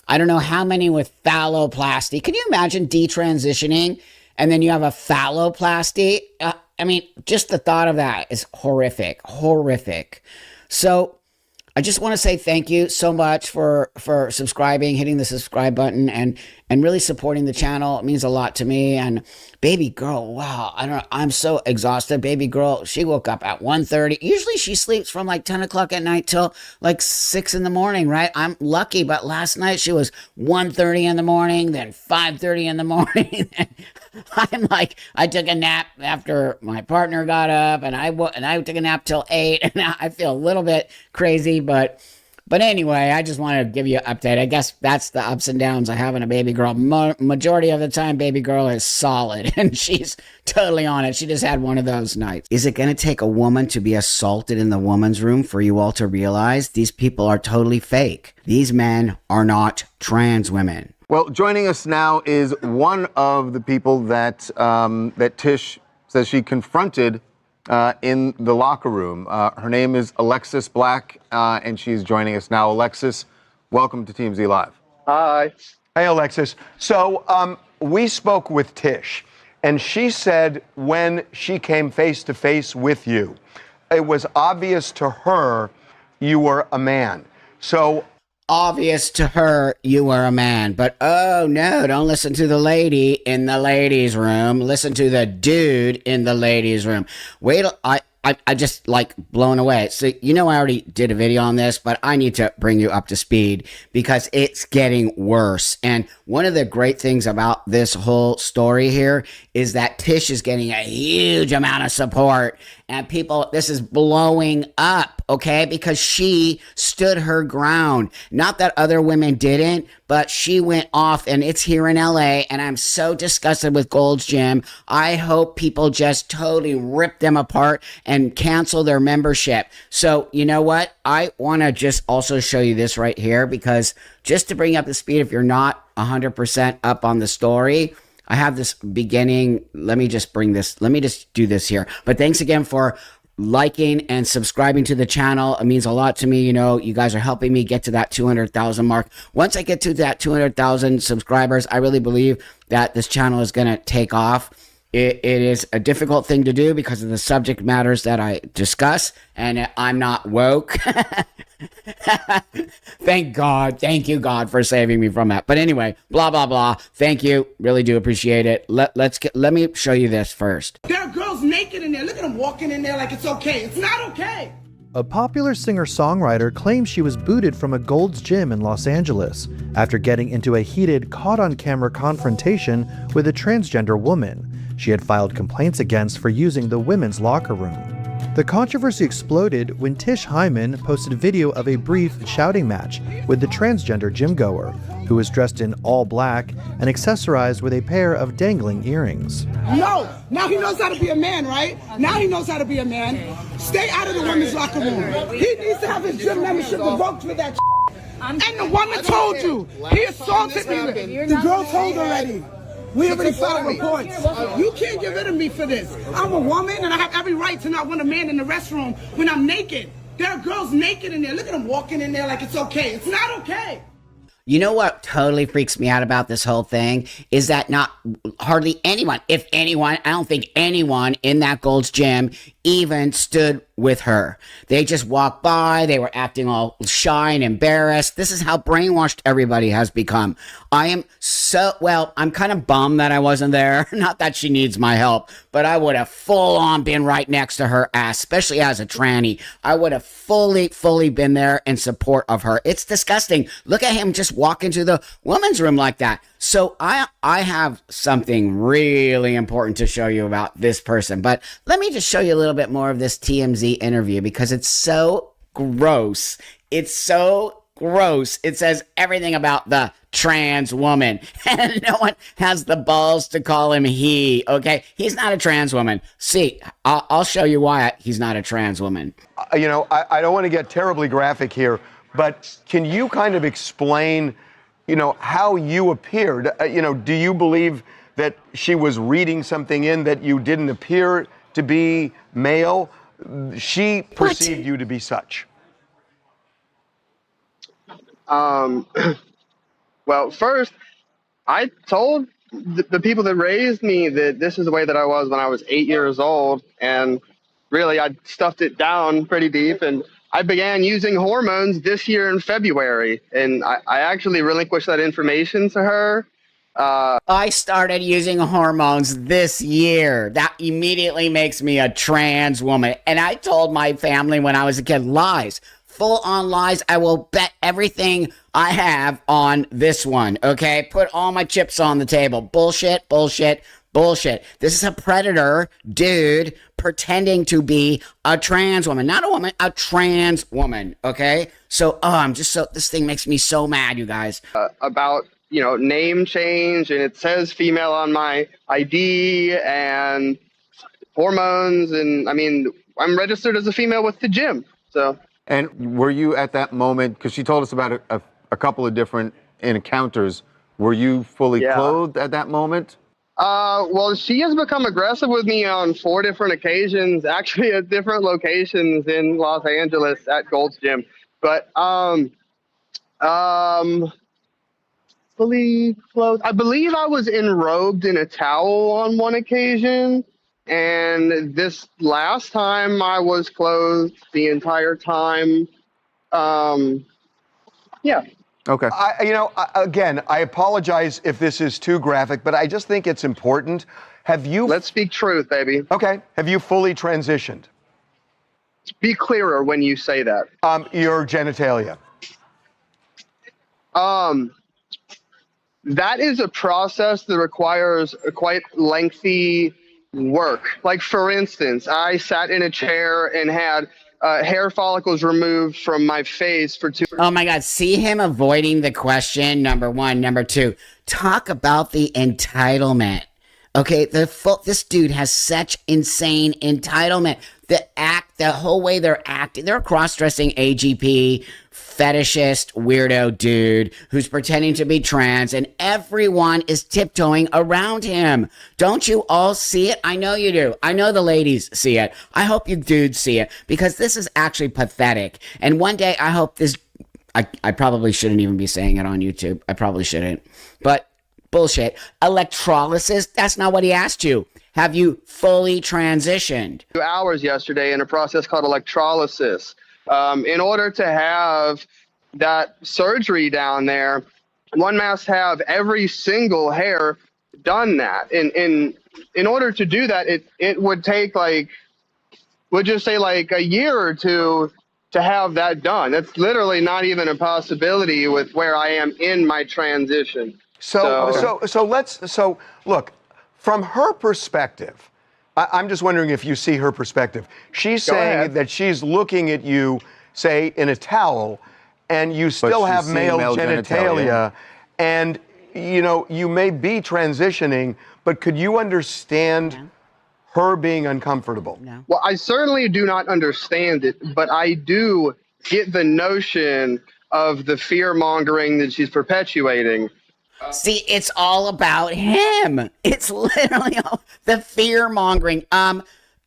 C: I don't know how many with phalloplasty. Can you imagine detransitioning and then you have a phalloplasty? I mean, just the thought of that is horrific, horrific. So I just want to say thank you so much for subscribing, hitting the subscribe button, and really supporting the channel. It means a lot to me. And baby girl, wow, I don't know, I'm so exhausted. Baby girl, she woke up at 1:30. Usually she sleeps from like 10 o'clock at night till like 6 in the morning, right? I'm lucky, but last night she was 1:30 in the morning, then 5:30 in the morning. I'm like, I took a nap after my partner got up, and I took a nap till 8, and I feel a little bit crazy, but anyway, I just want to give you an update. I guess that's the ups and downs of having a baby girl. Majority of the time, baby girl is solid, and she's totally on it. She just had one of those nights. Is it going to take a woman to be assaulted in the woman's room for you all to realize these people are totally fake? These men are not trans women.
P: Well, joining us now is one of the people that Tish says she confronted in the locker room. Her name is Alexis Black, and she's joining us now. Alexis, welcome to TMZ Live.
Q: Hi.
P: Hey, Alexis. So we spoke with Tish, and she said when she came face to face with you, it was obvious to her you were a man. So
C: obvious to her you were a man, but oh no, don't listen to the lady in the ladies' room. Listen to the dude in the ladies' room. Wait till I just like blown away. So, you know, I already did a video on this, but I need to bring you up to speed because it's getting worse. And one of the great things about this whole story here is that Tish is getting a huge amount of support, and people, this is blowing up, okay? Because she stood her ground. Not that other women didn't, but she went off, and it's here in LA, and I'm so disgusted with Gold's Gym. I hope people just totally rip them apart and cancel their membership. So, you know what? I want to just also show you this right here, because just to bring you up to speed, if you're not 100% up on the story. I have this beginning. Let me just do this here. But thanks again for liking and subscribing to the channel. It means a lot to me. You know, you guys are helping me get to that 200,000 mark. Once I get to that 200,000 subscribers, I really believe that this channel is going to take off. It is a difficult thing to do because of the subject matters that I discuss, and I'm not woke. Thank God. Thank you, God, for saving me from that. But anyway, blah, blah, blah. Thank you. Really do appreciate it. Let me show you this first.
Q: There are girls naked in there. Look at them walking in there like it's okay. It's not okay.
R: A popular singer-songwriter claims she was booted from a Gold's Gym in Los Angeles after getting into a heated, caught-on-camera confrontation with a transgender woman she had filed complaints against for using the women's locker room. The controversy exploded when Tish Hyman posted a video of a brief shouting match with the transgender gym-goer, who was dressed in all black and accessorized with a pair of dangling earrings.
Q: No, now he knows how to be a man, right? Now he knows how to be a man. Stay out of the women's locker room. He needs to have his gym membership revoked for that. And the woman told you. He assaulted me. The girl told already. We already filed reports. You can't get rid of me for this. I'm a woman and I have every right to not want a man in the restroom when I'm naked. There are girls naked in there. Look at them walking in there like it's okay. It's not okay.
C: You know what totally freaks me out about this whole thing is that not hardly anyone, if anyone, I don't think anyone in that Gold's Gym even stood with her. They just walked by. They were acting all shy and embarrassed. This is how brainwashed everybody has become. I'm kind of bummed that I wasn't there. Not that she needs my help, but I would have full on been right next to her ass, especially as a tranny. I would have fully been there in support of her. It's disgusting. Look at him just walk into the women's room like that. So I have something really important to show you about this person, but let me just show you a little bit more of this TMZ interview because it's so gross. It's so gross. It says everything about the trans woman and no one has the balls to call him he. Okay, he's not a trans woman. See, I'll show you why he's not a trans woman.
P: I don't want to get terribly graphic here, but can you kind of explain how you appeared? Do you believe that she was reading something in that you didn't appear to be male? She perceived you to be such.
S: Well, first, I told the people that raised me that this is the way that I was when I was 8 years old, and really I stuffed it down pretty deep, and I began using hormones this year in February, and I actually relinquished that information to her.
C: I started using hormones this year. That immediately makes me a trans woman. And I told my family when I was a kid, lies. Full on lies. I will bet everything I have on this one. Okay? Put all my chips on the table. Bullshit, bullshit, bullshit. This is a predator dude pretending to be a trans woman. Not a woman, a trans woman. Okay? So, this thing makes me so mad, you guys.
S: About name change, and it says female on my ID, and hormones, and I'm registered as a female with the gym. So.
P: And were you at that moment, because she told us about a couple of different encounters, were you fully clothed at that moment?
S: Well, she has become aggressive with me on 4 different occasions, actually at different locations in Los Angeles at Gold's Gym. But fully clothed. I believe I was enrobed in a towel on one occasion, and this last time I was clothed the entire time. Yeah.
P: Okay. Again, I apologize if this is too graphic, but I just think it's important. Let's
S: speak truth, baby.
P: Okay. Have you fully transitioned?
S: Be clearer when you say that.
P: Your genitalia.
S: That is a process that requires a quite lengthy work. Like, for instance, I sat in a chair and had hair follicles removed from my face for 2
C: Oh my God, see him avoiding the question, number one. Number two, talk about the entitlement. Okay, this dude has such insane entitlement. The act the whole way they're acting, they're a cross-dressing AGP fetishist weirdo dude who's pretending to be trans, and everyone is tiptoeing around him. Don't you all see it? I know you do. I know the ladies see it. I hope you dudes see it, because this is actually pathetic. And one day I hope this, I probably shouldn't even be saying it on YouTube. I probably shouldn't. But bullshit. Electrolysis, that's not what he asked you. Have you fully transitioned?
S: 2 hours yesterday in a process called electrolysis. In order to have that surgery down there, one must have every single hair done that. In order to do that, it would take we'll just say a year or two to have that done. That's literally not even a possibility with where I am in my transition.
P: So look, from her perspective, I'm just wondering if you see her perspective. She's saying that she's looking at you, say, in a towel, and you still have male genitalia, and you may be transitioning, but could you understand her being uncomfortable?
C: No.
S: Well, I certainly do not understand it, but I do get the notion of the fear mongering that she's perpetuating.
C: See, it's all about him. It's literally all the fear mongering.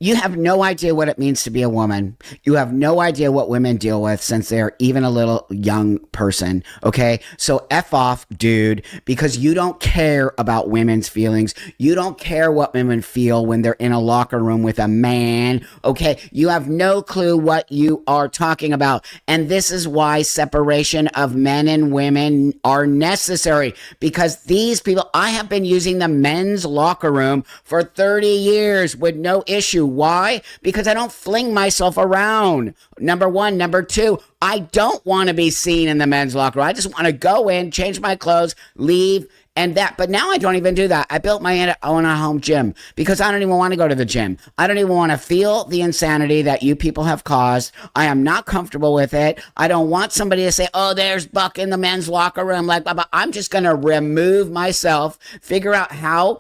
C: You have no idea what it means to be a woman. You have no idea what women deal with since they're even a little young person, okay? So F off, dude, because you don't care about women's feelings. You don't care what women feel when they're in a locker room with a man, okay? You have no clue what you are talking about. And this is why separation of men and women are necessary, because these people, I have been using the men's locker room for 30 years with no issue. Why? Because I don't fling myself around. Number one. Number two, I don't want to be seen in the men's locker room. I just want to go in, change my clothes, leave, and that. But now I don't even do that. I built my own home gym because I don't even want to go to the gym. I don't even want to feel the insanity that you people have caused. I am not comfortable with it. I don't want somebody to say, oh, there's Buck in the men's locker room. Like, blah, blah. I'm just going to remove myself, figure out how.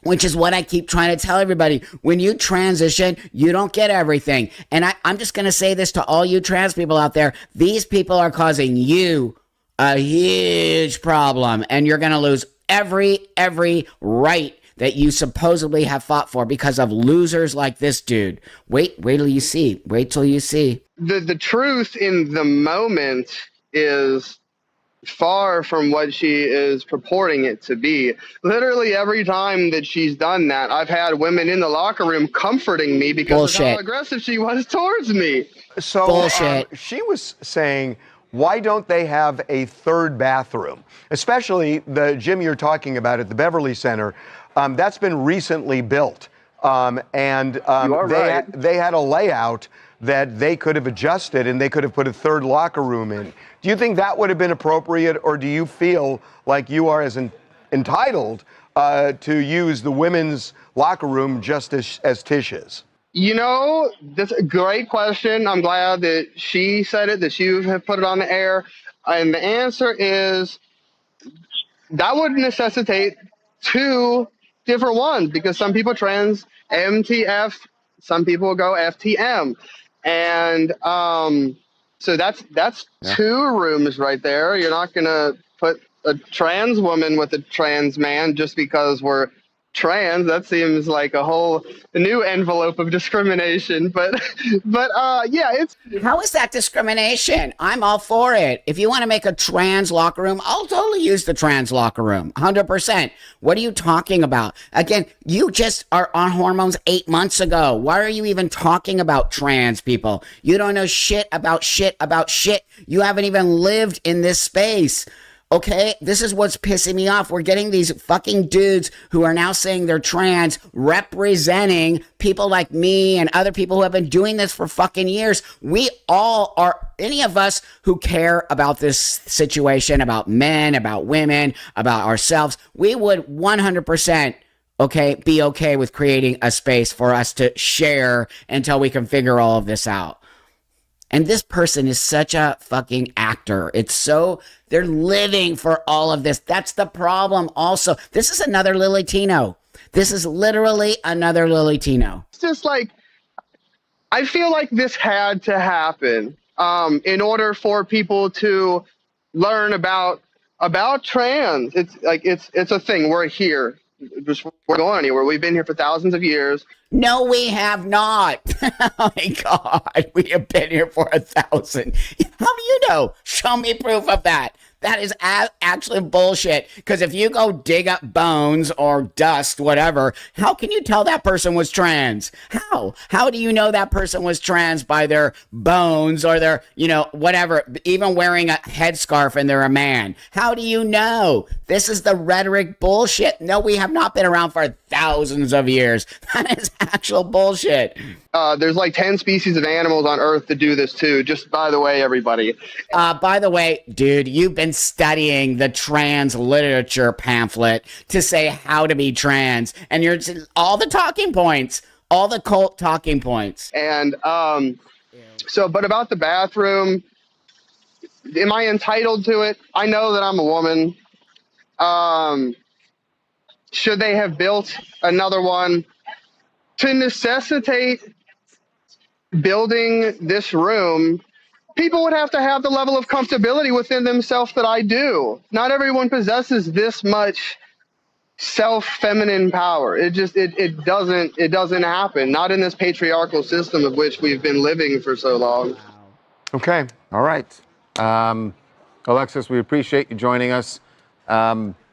C: Which is what I keep trying to tell everybody. When you transition, you don't get everything. And I'm just going to say this to all you trans people out there. These people are causing you a huge problem. And you're going to lose every right that you supposedly have fought for because of losers like this dude. Wait till you see. Wait till you see.
S: The truth in the moment is far from what she is purporting it to be. Literally every time that she's done that, I've had women in the locker room comforting me because of how aggressive she was towards me.
P: So she was saying, why don't they have a third bathroom? Especially the gym you're talking about at the Beverly Center. That's been recently built. They had a layout that they could have adjusted and they could have put a third locker room in. Do you think that would have been appropriate, or do you feel like you are as entitled to use the women's locker room just as Tish is?
S: That's a great question. I'm glad that she said it, that you have put it on the air. And the answer is that would necessitate two different ones, because some people trans MTF, some people go FTM. And so that's two rooms right there. You're not going to put a trans woman with a trans man just because we're trans. That seems like a new envelope of discrimination. But it's...
C: How is that discrimination? I'm all for it. If you want to make a trans locker room, I'll totally use the trans locker room. 100%. What are you talking about? Again, you just are on hormones 8 months ago. Why are you even talking about trans people? You don't know shit about shit about shit. You haven't even lived in this space. Okay, this is what's pissing me off. We're getting these fucking dudes who are now saying they're trans, representing people like me and other people who have been doing this for fucking years. We all are, any of us who care about this situation, about men, about women, about ourselves, we would 100%, be okay with creating a space for us to share until we can figure all of this out. And this person is such a fucking actor. They're living for all of this. That's the problem also. This is another Lily Tino. This is literally another Lily Tino.
S: It's just like, I feel like this had to happen in order for people to learn about trans. It's like it's a thing. We're here. We're going anywhere. We've been here for thousands of years.
C: No, we have not. Oh my God, we have been here for 1,000. How do you know? Show me proof of that. That is actually bullshit. Because if you go dig up bones or dust, whatever, how can you tell that person was trans? How? How do you know that person was trans by their bones or their, whatever, even wearing a headscarf and they're a man? How do you know? This is the rhetoric bullshit. No, we have not been around for thousands of years. That is actual bullshit.
S: There's like 10 species of animals on Earth that do this too. Just by the way, everybody.
C: By the way, dude, you've been studying the trans literature pamphlet to say how to be trans, and you're all the talking points, all the cult talking points.
S: And but about the bathroom, am I entitled to it? I know that I'm a woman. Should they have built another one to necessitate building this room? People would have to have the level of comfortability within themselves that I do. Not everyone possesses this much self-feminine power. It doesn't happen. Not in this patriarchal system of which we've been living for so long.
P: Okay. All right. Alexis, we appreciate you joining us.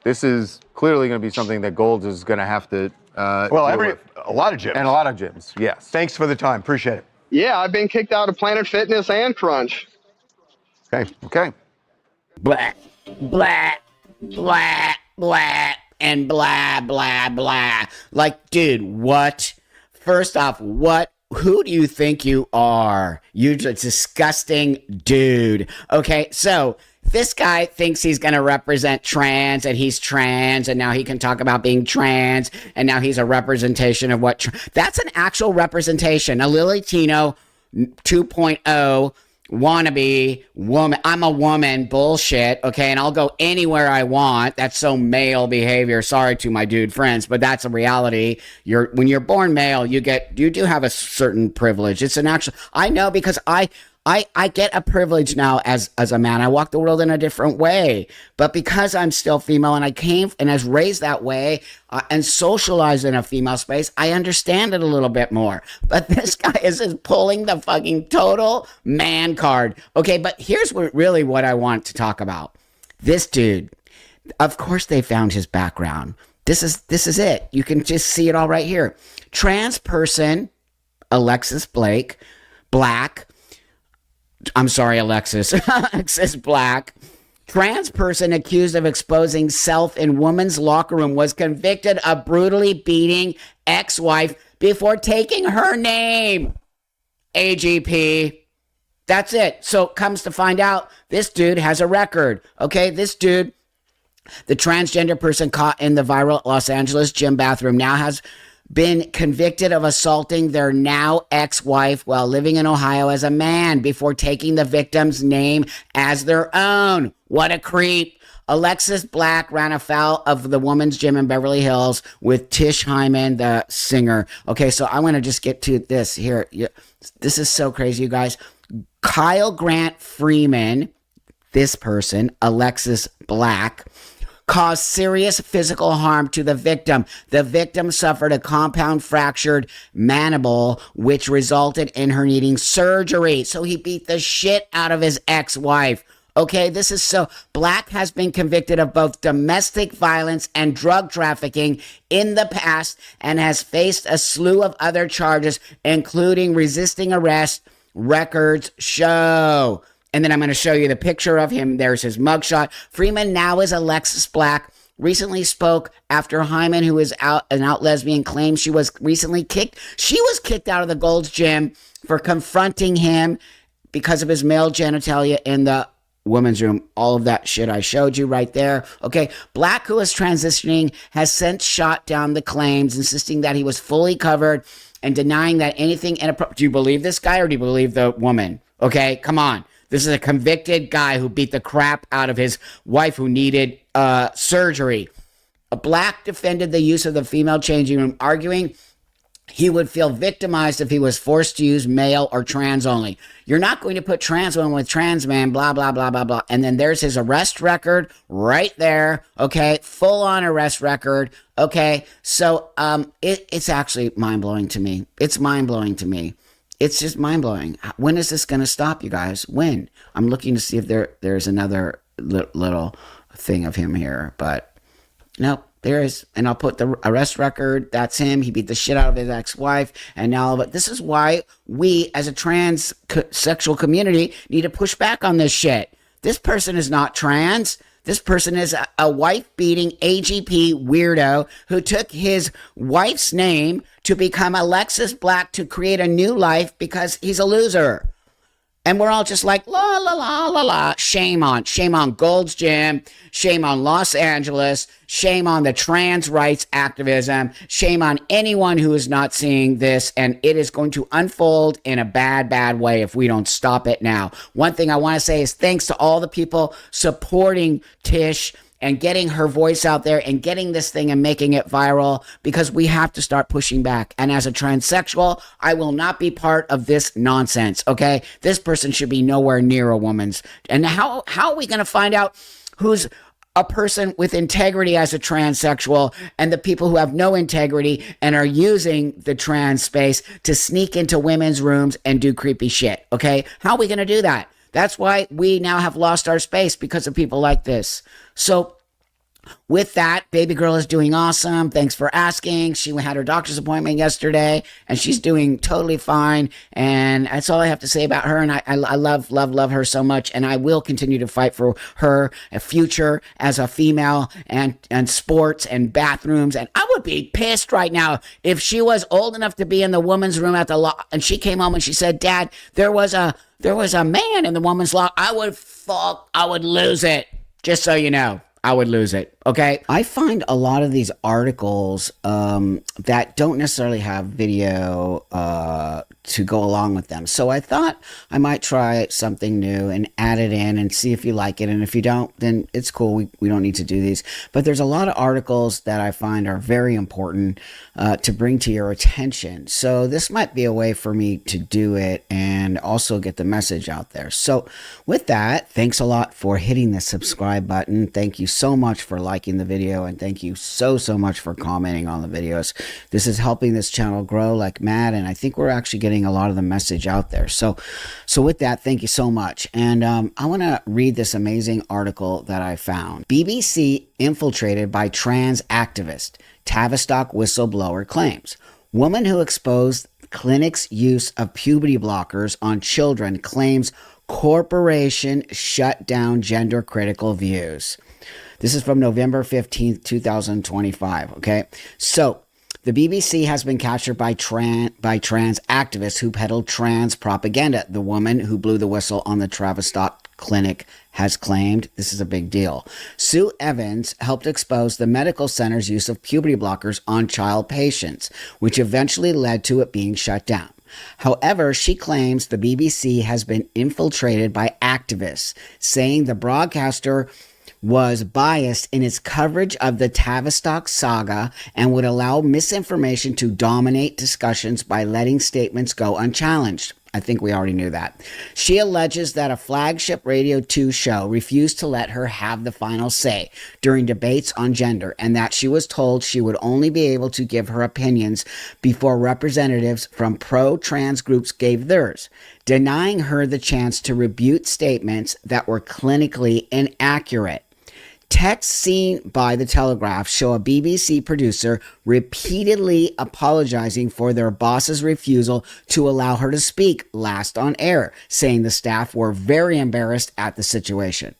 P: This is clearly going to be something that Golds is going to have to
T: a lot of gyms.
P: And a lot of gyms, yes.
T: Thanks for the time. Appreciate it.
S: Yeah, I've been kicked out of Planet Fitness and Crunch.
P: Okay.
C: Blah, blah, blah, blah, and blah, blah, blah. Like, dude, what? First off, who do you think you are? You're a disgusting dude. Okay, so this guy thinks he's going to represent trans, and he's trans, and now he can talk about being trans, and now he's a representation of what... That's an actual representation. A Lily Tino 2.0 wannabe woman. I'm a woman, bullshit, okay, and I'll go anywhere I want. That's so male behavior. Sorry to my dude friends, but that's a reality. When you're born male, you do have a certain privilege. It's an actual... I know because I get a privilege now as a man. I walk the world in a different way. But because I'm still female and I came and was raised that way and socialized in a female space, I understand it a little bit more. But this guy is pulling the fucking total man card. Okay, but here's what I want to talk about. This dude, of course they found his background. This is it. You can just see it all right here. Trans person, Alexis Black. I'm sorry, Alexis. Alexis Black. Trans person accused of exposing self in woman's locker room was convicted of brutally beating ex-wife before taking her name. AGP. That's it. So comes to find out, this dude has a record. Okay, this dude, the transgender person caught in the viral Los Angeles gym bathroom, now has been convicted of assaulting their now ex-wife while living in Ohio as a man before taking the victim's name as their own. What a creep. Alexis Black ran afoul of the woman's gym in Beverly Hills with Tish Hyman, the singer. Okay, so I want to just get to this here. This is so crazy, you guys. Kyle Grant Freeman, this person, Alexis Black, caused serious physical harm to the victim. The victim suffered a compound fractured mandible, which resulted in her needing surgery. So he beat the shit out of his ex-wife. Okay, this is so... Black has been convicted of both domestic violence and drug trafficking in the past and has faced a slew of other charges, including resisting arrest. Records show. And then I'm going to show you the picture of him. There's his mugshot. Freeman now is Alexis Black. Recently spoke after Hyman, who is an out lesbian, claimed she was recently kicked. She was kicked out of the Gold's Gym for confronting him because of his male genitalia in the women's room. All of that shit I showed you right there. Okay. Black, who is transitioning, has since shot down the claims, insisting that he was fully covered and denying that anything inappropriate. Do you believe this guy or do you believe the woman? Okay. Come on. This is a convicted guy who beat the crap out of his wife who needed surgery. A Black defended the use of the female changing room, arguing He would feel victimized if he was forced to use male or trans only. You're not going to put trans woman with trans man, blah, blah, blah, blah, blah. And then there's his arrest record right there. Okay. Full on arrest record. Okay. So, it's actually mind blowing to me. It's mind blowing to me. It's just mind blowing. When is this going to stop, you guys? When? I'm looking to see if there's another little thing of him here, but nope. There is, and I'll put the arrest record. That's him. He beat the shit out of his ex-wife, and now, but this is why we, as a transsexual community, need to push back on this shit. This person is not trans. This person is a wife-beating AGP weirdo who took his wife's name to become Alexis Black to create a new life because he's a loser. And we're all just like, la, la, la, la, la. Shame on Gold's Gym. Shame on Los Angeles. Shame on the trans rights activism. Shame on anyone who is not seeing this. And it is going to unfold in a bad, bad way if we don't stop it now. One thing I want to say is thanks to all the people supporting Tish and getting her voice out there and getting this thing and making it viral, because we have to start pushing back. And as a transsexual, I will not be part of this nonsense, okay? This person should be nowhere near a woman's. And how are we going to find out who's a person with integrity as a transsexual and the people who have no integrity and are using the trans space to sneak into women's rooms and do creepy shit, okay? How are we going to do that? That's why we now have lost our space, because of people like this. So with that, baby girl is doing awesome. Thanks for asking. She had her doctor's appointment yesterday and she's doing totally fine. And that's all I have to say about her. And I love her so much. And I will continue to fight for her a future as a female and sports and bathrooms. And I would be pissed right now if she was old enough to be in the woman's room at the law and she came home and she said, Dad, there was a man in the woman's locker. I would lose it. Just so you know. I would lose it. Okay. I find a lot of these articles that don't necessarily have video to go along with them. So I thought I might try something new and add it in and see if you like it. And if you don't, then it's cool. We don't need to do these. But there's a lot of articles that I find are very important to bring to your attention. So this might be a way for me to do it and also get the message out there. So with that, thanks a lot for hitting the subscribe button. Thank you so much for liking the video, and thank you so much for commenting on the videos. This is helping this channel grow like mad, and I think we're actually getting a lot of the message out there. So with that, thank you so much. And I want to read this amazing article that I found. BBC infiltrated by trans activist. Tavistock whistleblower claims. Woman who exposed clinic's use of puberty blockers on children claims corporation shut down gender critical views. This is from November 15th, 2025, okay? So, the BBC has been captured by trans activists who peddled trans propaganda. The woman who blew the whistle on the Tavistock clinic has claimed this is a big deal. Sue Evans helped expose the medical center's use of puberty blockers on child patients, which eventually led to it being shut down. However, she claims the BBC has been infiltrated by activists, saying the broadcaster was biased in its coverage of the Tavistock saga and would allow misinformation to dominate discussions by letting statements go unchallenged. I think we already knew that. She alleges that a flagship Radio 2 show refused to let her have the final say during debates on gender, and that she was told she would only be able to give her opinions before representatives from pro-trans groups gave theirs, denying her the chance to rebut statements that were clinically inaccurate. Texts seen by The Telegraph show a BBC producer repeatedly apologizing for their boss's refusal to allow her to speak last on air, saying the staff were very embarrassed at the situation.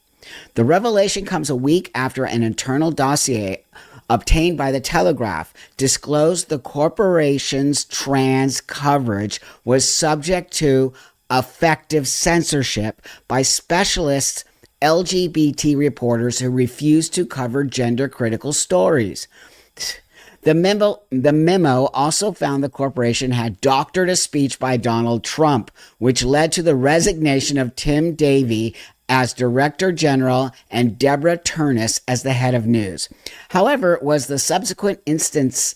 C: The revelation comes a week after an internal dossier obtained by The Telegraph disclosed the corporation's trans coverage was subject to effective censorship by specialists LGBT reporters who refused to cover gender-critical stories. The memo also found the corporation had doctored a speech by Donald Trump, which led to the resignation of Tim Davie as Director General and Deborah Turnus as the head of news. However, it was the subsequent instance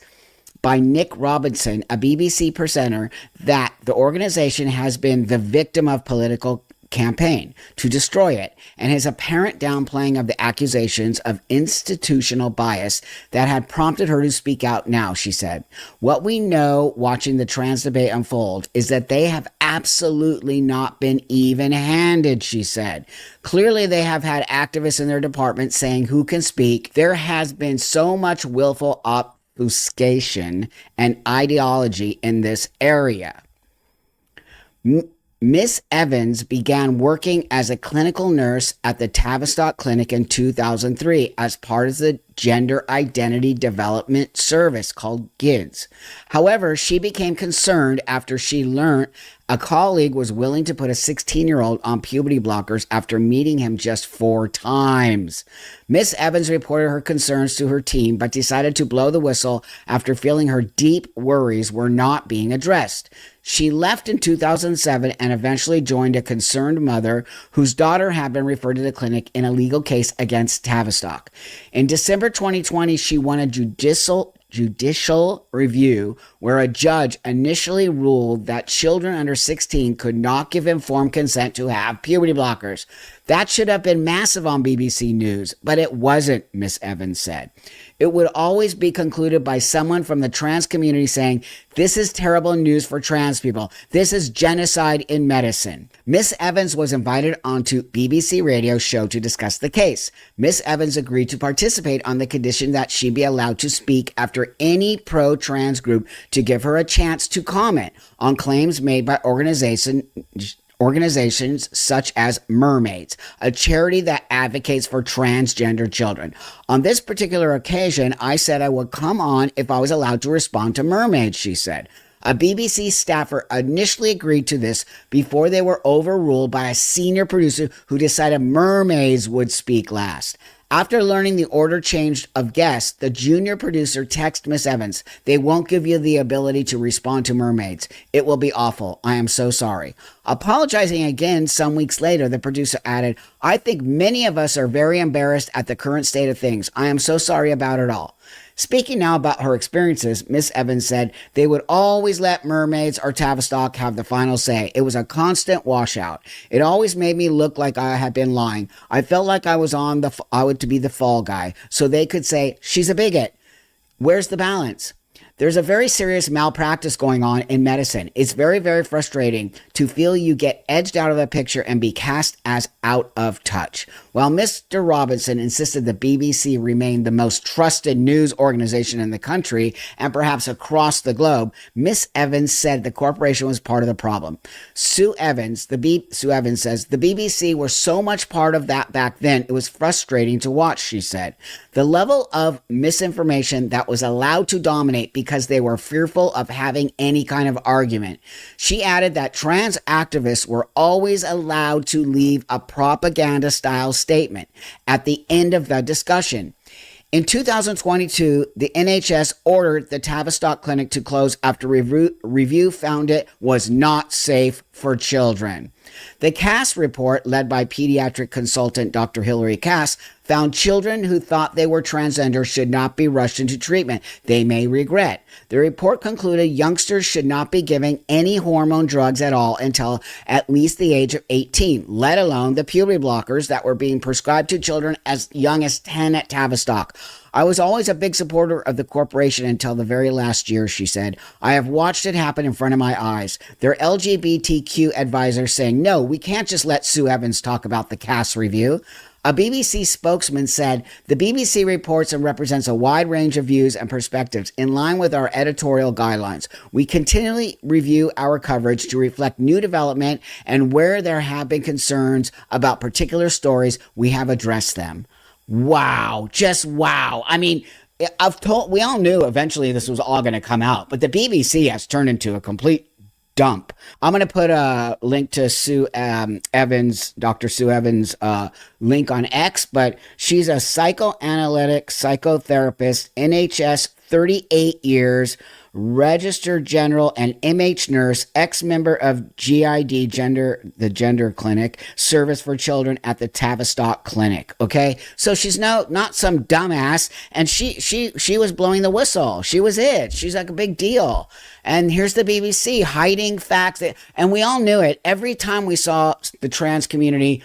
C: by Nick Robinson, a BBC presenter, that the organization has been the victim of political campaign to destroy it, and his apparent downplaying of the accusations of institutional bias that had prompted her to speak out now, she said. What we know watching the trans debate unfold is that they have absolutely not been even-handed, she said. Clearly, they have had activists in their department saying who can speak. There has been so much willful obfuscation and ideology in this area. Miss Evans began working as a clinical nurse at the Tavistock Clinic in 2003 as part of the Gender Identity Development Service called GIDS. However, she became concerned after she learned a colleague was willing to put a 16-year-old on puberty blockers after meeting him just 4 times. Miss Evans reported her concerns to her team, but decided to blow the whistle after feeling her deep worries were not being addressed. She left in 2007 and eventually joined a concerned mother whose daughter had been referred to the clinic in a legal case against Tavistock. In December 2020, she won a judicial review where a judge initially ruled that children under 16 could not give informed consent to have puberty blockers. That should have been massive on BBC News, but it wasn't, Miss Evans said. It would always be concluded by someone from the trans community saying, "This is terrible news for trans people. This is genocide in medicine." Miss Evans was invited onto BBC Radio show to discuss the case. Miss Evans agreed to participate on the condition that she be allowed to speak after any pro-trans group to give her a chance to comment on claims made by organizations such as Mermaids, a charity that advocates for transgender children. On this particular occasion, I said I would come on if I was allowed to respond to Mermaids, she said. A BBC staffer initially agreed to this before they were overruled by a senior producer who decided Mermaids would speak last. After learning the order changed of guests, the junior producer texted Miss Evans, "They won't give you the ability to respond to Mermaids. It will be awful. I am so sorry." Apologizing again some weeks later, the producer added, "I think many of us are very embarrassed at the current state of things. I am so sorry about it all." Speaking now about her experiences, Miss Evans said they would always let Mermaids or Tavistock have the final say. It was a constant washout. It always made me look like I had been lying. I felt like I would to be the fall guy, so they could say, "She's a bigot." Where's the balance? There's a very serious malpractice going on in medicine. It's very, very frustrating to feel you get edged out of the picture and be cast as out of touch. While Mr. Robinson insisted the BBC remained the most trusted news organization in the country and perhaps across the globe, Miss Evans said the corporation was part of the problem. Sue Evans says the BBC were so much part of that back then, it was frustrating to watch, she said. The level of misinformation that was allowed to dominate because they were fearful of having any kind of argument. She added that trans activists were always allowed to leave a propaganda-style statement at the end of the discussion. In 2022, the NHS ordered the Tavistock Clinic to close after review found it was not safe for children. The Cass report, led by pediatric consultant Dr. Hilary Cass, found children who thought they were transgender should not be rushed into treatment they may regret. The report concluded youngsters should not be given any hormone drugs at all until at least the age of 18, let alone the puberty blockers that were being prescribed to children as young as 10 at Tavistock. I was always a big supporter of the corporation until the very last year, she said. I have watched it happen in front of my eyes. Their LGBTQ advisor saying, "No, we can't just let Sue Evans talk about the Cass review." A BBC spokesman said, "The BBC reports and represents a wide range of views and perspectives in line with our editorial guidelines. We continually review our coverage to reflect new development, and where there have been concerns about particular stories, we have addressed them." Wow, just wow. I mean, we all knew eventually this was all going to come out, but the BBC has turned into a complete dump. I'm going to put a link to Sue Evans, Dr. Sue Evans' link on X, but she's a psychoanalytic psychotherapist, NHS, 38 years. registered general and MH nurse, ex-member of GID, the gender clinic, service for children at the Tavistock Clinic. Okay, so she's not some dumbass, and she was blowing the whistle. She was it. She's like a big deal. And here's the BBC hiding facts, and we all knew it. Every time we saw the trans community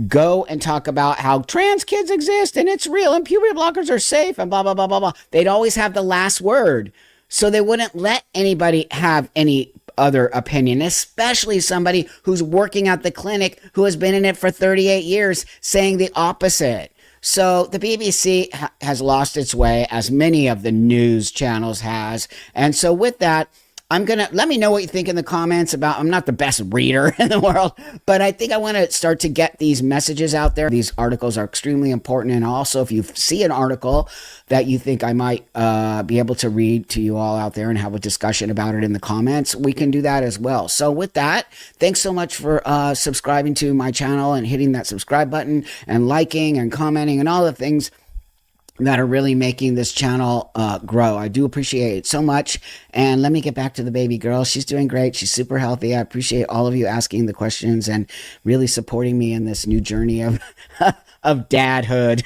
C: go and talk about how trans kids exist and it's real and puberty blockers are safe and blah, blah, blah, blah, blah, they'd always have the last word. So they wouldn't let anybody have any other opinion, especially somebody who's working at the clinic who has been in it for 38 years saying the opposite. So the BBC has lost its way, as many of the news channels has. And so with that, let me know what you think in the comments about, I'm not the best reader in the world, but I think I want to start to get these messages out there. These articles are extremely important. And also, if you see an article that you think I might be able to read to you all out there and have a discussion about it in the comments, we can do that as well. So with that, thanks so much for subscribing to my channel and hitting that subscribe button and liking and commenting and all the things that are really making this channel grow. I do appreciate it so much. And let me get back to the baby girl. She's doing great. She's super healthy. I appreciate all of you asking the questions and really supporting me in this new journey of of dadhood,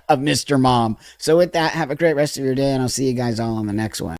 C: of Mr. Mom. So with that, have a great rest of your day, and I'll see you guys all on the next one.